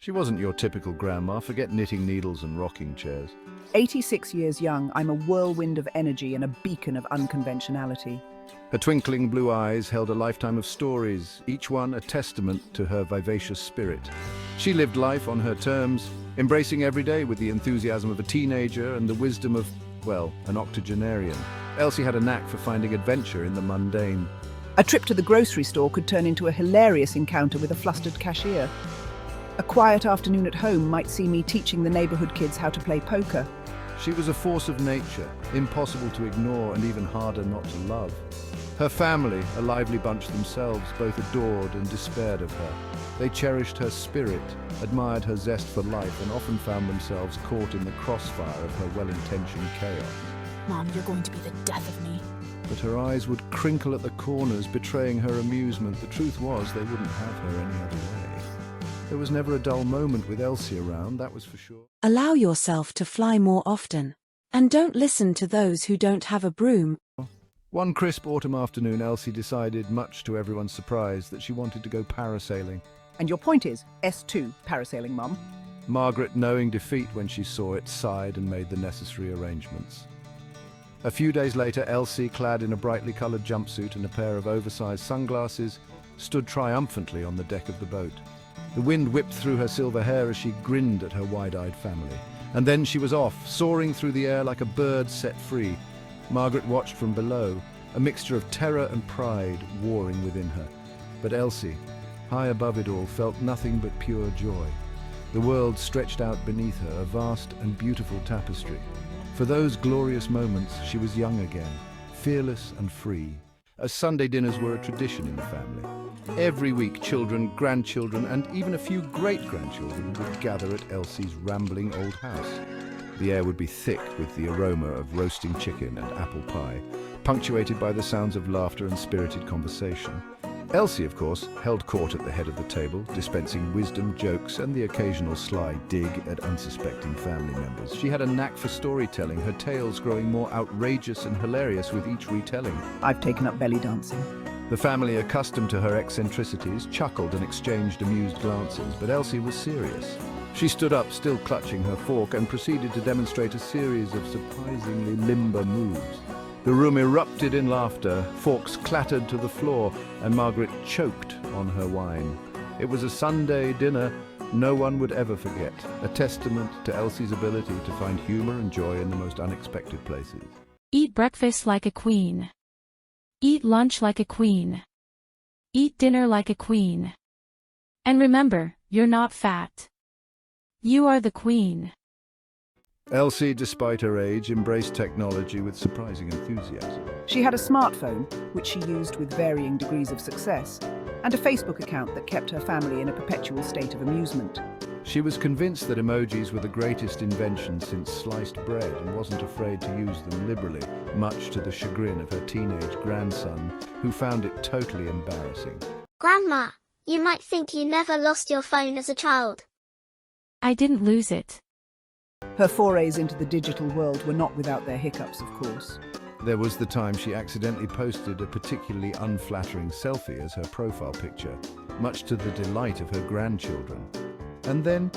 She wasn't your typical grandma, forget knitting needles and rocking chairs. 86 years young, I'm a whirlwind of energy and a beacon of unconventionality. Her twinkling blue eyes held a lifetime of stories, each one a testament to her vivacious spirit. She lived life on her terms, embracing every day with the enthusiasm of a teenager and the wisdom of, well, an octogenarian. Elsie had a knack for finding adventure in the mundane. A trip to the grocery store could turn into a hilarious encounter with a flustered cashier. A quiet afternoon at home might see me teaching the neighborhood kids how to play poker. She was a force of nature, impossible to ignore and even harder not to love. Her family, a lively bunch themselves, both adored and despaired of her. They cherished her spirit, admired her zest for life, and often found themselves caught in the crossfire of her well-intentioned chaos. Mom, you're going to be the death of me. But her eyes would crinkle at the corners, betraying her amusement. The truth was, they wouldn't have her any other way. There was never a dull moment with Elsie around, that was for sure. Allow yourself to fly more often. And don't listen to those who don't have a broom. One crisp autumn afternoon, Elsie decided, much to everyone's surprise, that she wanted to go parasailing. And your point is, S2, parasailing, Mum. Margaret, knowing defeat when she saw it, sighed and made the necessary arrangements. A few days later, Elsie, clad in a brightly coloured jumpsuit and a pair of oversized sunglasses, stood triumphantly on the deck of the boat. The wind whipped through her silver hair as she grinned at her wide-eyed family. And then she was off, soaring through the air like a bird set free. Margaret watched from below, a mixture of terror and pride warring within her. But Elsie, high above it all, felt nothing but pure joy. The world stretched out beneath her, a vast and beautiful tapestry. For those glorious moments, she was young again, fearless and free. As Sunday dinners were a tradition in the family. Every week, children, grandchildren, and even a few great-grandchildren would gather at Elsie's rambling old house. The air would be thick with the aroma of roasting chicken and apple pie, punctuated by the sounds of laughter and spirited conversation. Elsie, of course, held court at the head of the table, dispensing wisdom, jokes, and the occasional sly dig at unsuspecting family members. She had a knack for storytelling, her tales growing more outrageous and hilarious with each retelling. I've taken up belly dancing. The family, accustomed to her eccentricities, chuckled and exchanged amused glances, but Elsie was serious. She stood up, still clutching her fork, and proceeded to demonstrate a series of surprisingly limber moves. The room erupted in laughter, forks clattered to the floor, and Margaret choked on her wine. It was a Sunday dinner no one would ever forget, a testament to Elsie's ability to find humor and joy in the most unexpected places. Eat breakfast like a queen. Eat lunch like a queen. Eat dinner like a queen. And remember, you're not fat. You are the queen. Elsie, despite her age, embraced technology with surprising enthusiasm. She had a smartphone, which she used with varying degrees of success, and a Facebook account that kept her family in a perpetual state of amusement. She was convinced that emojis were the greatest invention since sliced bread and wasn't afraid to use them liberally, much to the chagrin of her teenage grandson, who found it totally embarrassing. Grandma, you might think you never lost your phone as a child. I didn't lose it. Her forays into the digital world were not without their hiccups, of course. There was the time she accidentally posted a particularly unflattering selfie as her profile picture, much to the delight of her grandchildren. And then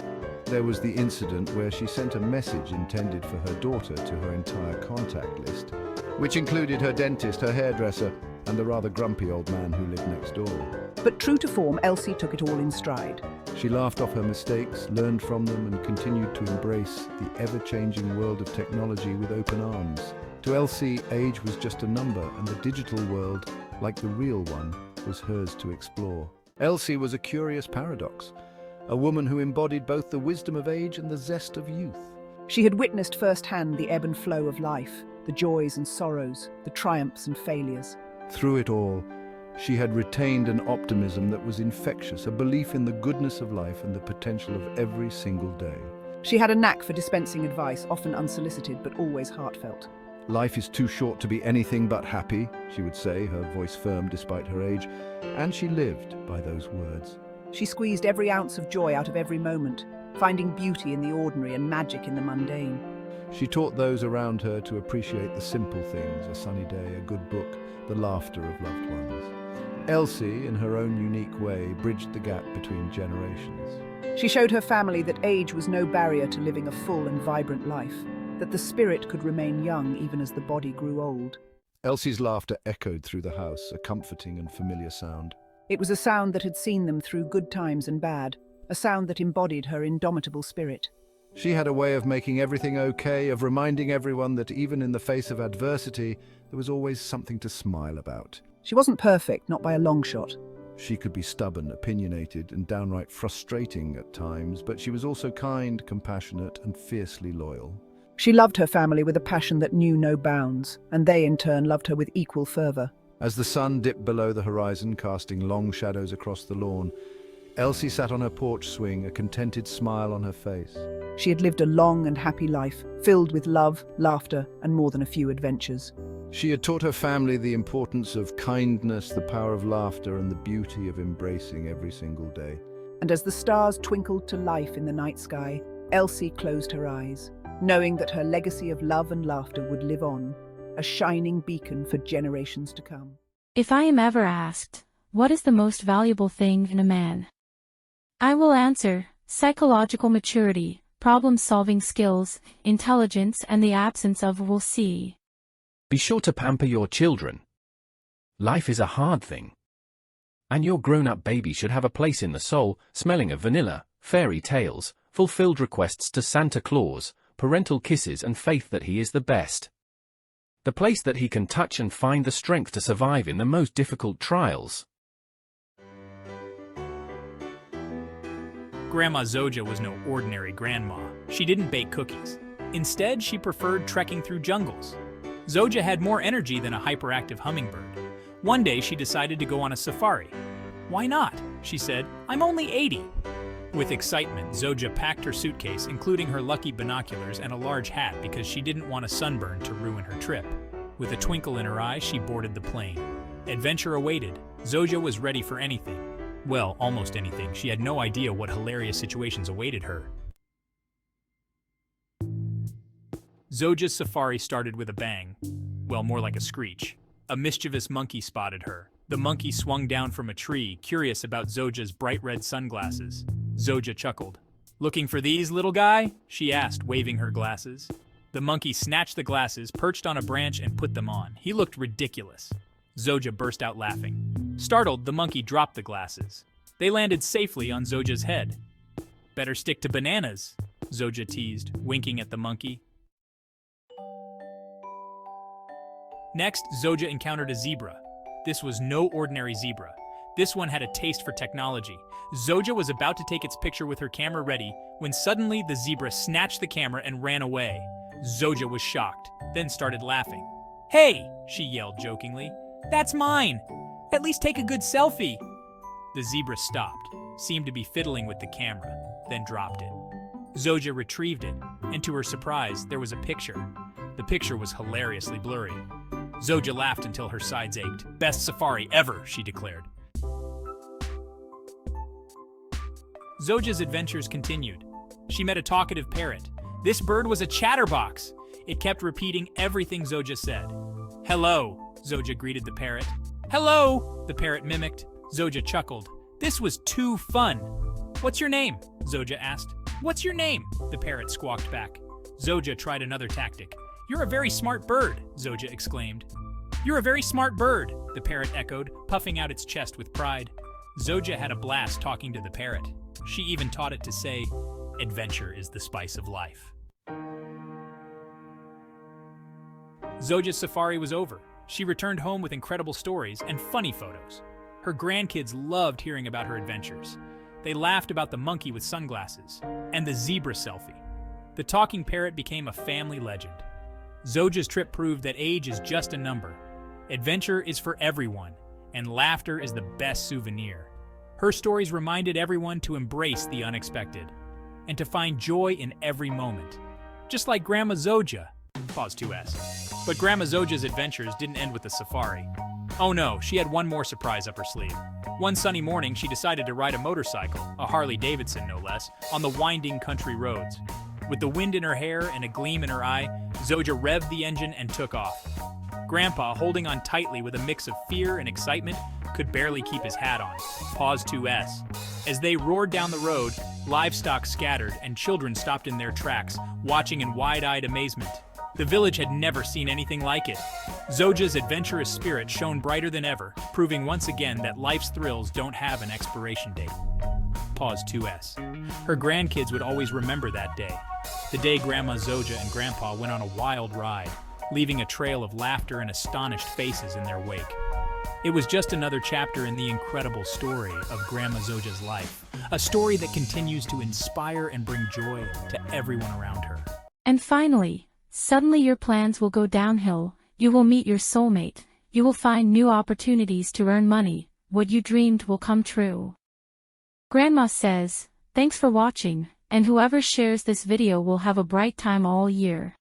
there was the incident where she sent a message intended for her daughter to her entire contact list, which included her dentist, her hairdresser, and the rather grumpy old man who lived next door. But true to form, Elsie took it all in stride. She laughed off her mistakes, learned from them, and continued to embrace the ever-changing world of technology with open arms. To Elsie, age was just a number, and the digital world, like the real one, was hers to explore. Elsie was a curious paradox, a woman who embodied both the wisdom of age and the zest of youth. She had witnessed firsthand the ebb and flow of life, the joys and sorrows, the triumphs and failures. Through it all, she had retained an optimism that was infectious, a belief in the goodness of life and the potential of every single day. She had a knack for dispensing advice, often unsolicited but always heartfelt. "Life is too short to be anything but happy," she would say, her voice firm despite her age, and she lived by those words. She squeezed every ounce of joy out of every moment, finding beauty in the ordinary and magic in the mundane. She taught those around her to appreciate the simple things, a sunny day, a good book, the laughter of loved ones. Elsie, in her own unique way, bridged the gap between generations. She showed her family that age was no barrier to living a full and vibrant life, that the spirit could remain young even as the body grew old. Elsie's laughter echoed through the house, a comforting and familiar sound. It was a sound that had seen them through good times and bad, a sound that embodied her indomitable spirit. She had a way of making everything okay, of reminding everyone that even in the face of adversity, there was always something to smile about. She wasn't perfect, not by a long shot. She could be stubborn, opinionated, and downright frustrating at times, but she was also kind, compassionate, and fiercely loyal. She loved her family with a passion that knew no bounds, and they in turn loved her with equal fervour. As the sun dipped below the horizon, casting long shadows across the lawn, Elsie sat on her porch swing, a contented smile on her face. She had lived a long and happy life, filled with love, laughter, and more than a few adventures. She had taught her family the importance of kindness, the power of laughter, and the beauty of embracing every single day. And as the stars twinkled to life in the night sky, Elsie closed her eyes, knowing that her legacy of love and laughter would live on, a shining beacon for generations to come. If I am ever asked, what is the most valuable thing in a man? I will answer, psychological maturity, problem-solving skills, intelligence, and the absence of "we'll see." Be sure to pamper your children. Life is a hard thing. And your grown-up baby should have a place in the soul, smelling of vanilla, fairy tales, fulfilled requests to Santa Claus, parental kisses and faith that he is the best. The place that he can touch and find the strength to survive in the most difficult trials. Grandma Zoa was no ordinary grandma. She didn't bake cookies. Instead, she preferred trekking through jungles. Zoa had more energy than a hyperactive hummingbird. One day, she decided to go on a safari. "Why not?" she said. "I'm only 80. With excitement, Zoa packed her suitcase, including her lucky binoculars and a large hat because she didn't want a sunburn to ruin her trip. With a twinkle in her eye, she boarded the plane. Adventure awaited. Zoa was ready for anything. Well, almost anything. She had no idea what hilarious situations awaited her. Zoa's safari started with a bang. Well, more like a screech. A mischievous monkey spotted her. The monkey swung down from a tree, curious about Zoa's bright red sunglasses. Zoa chuckled. "Looking for these, little guy?" she asked, waving her glasses. The monkey snatched the glasses, perched on a branch, and put them on. He looked ridiculous. Zoa burst out laughing. Startled, the monkey dropped the glasses. They landed safely on Zoa's head. "Better stick to bananas," Zoa teased, winking at the monkey. Next, Zoa encountered a zebra. This was no ordinary zebra. This one had a taste for technology. Zoa was about to take its picture with her camera ready when suddenly the zebra snatched the camera and ran away. Zoa was shocked, then started laughing. "Hey," she yelled jokingly, "that's mine! At least take a good selfie!" The zebra stopped, seemed to be fiddling with the camera, then dropped it. Zoa retrieved it, and to her surprise, there was a picture. The picture was hilariously blurry. Zoa laughed until her sides ached. "Best safari ever," she declared. Zoa's adventures continued. She met a talkative parrot. This bird was a chatterbox. It kept repeating everything Zoa said. "Hello," Zoa greeted the parrot. "Hello," the parrot mimicked. Zoa chuckled. This was too fun. "What's your name?" Zoa asked. "What's your name?" the parrot squawked back. Zoa tried another tactic. "You're a very smart bird," Zoa exclaimed. "You're a very smart bird," the parrot echoed, puffing out its chest with pride. Zoa had a blast talking to the parrot. She even taught it to say, "Adventure is the spice of life." Zoa's safari was over. She returned home with incredible stories and funny photos. Her grandkids loved hearing about her adventures. They laughed about the monkey with sunglasses and the zebra selfie. The talking parrot became a family legend. Zoa's trip proved that age is just a number. Adventure is for everyone, and laughter is the best souvenir. Her stories reminded everyone to embrace the unexpected and to find joy in every moment. Just like Grandma Zoa. Pause 2S. But Grandma Zoa's adventures didn't end with the safari. Oh no, she had one more surprise up her sleeve. One sunny morning, she decided to ride a motorcycle, a Harley Davidson no less, on the winding country roads. With the wind in her hair and a gleam in her eye, Zoa revved the engine and took off. Grandpa, holding on tightly with a mix of fear and excitement, could barely keep his hat on. Pause 2S. As they roared down the road, livestock scattered and children stopped in their tracks, watching in wide-eyed amazement. The village had never seen anything like it. Zoja's adventurous spirit shone brighter than ever, proving once again that life's thrills don't have an expiration date. Pause 2S. Her grandkids would always remember that day. The day Grandma Zoja and Grandpa went on a wild ride, leaving a trail of laughter and astonished faces in their wake. It was just another chapter in the incredible story of Grandma Zoja's life, a story that continues to inspire and bring joy to everyone around her. And finally, suddenly your plans will go downhill, you will meet your soulmate, you will find new opportunities to earn money, what you dreamed will come true. Grandma says, thanks for watching, and whoever shares this video will have a bright time all year.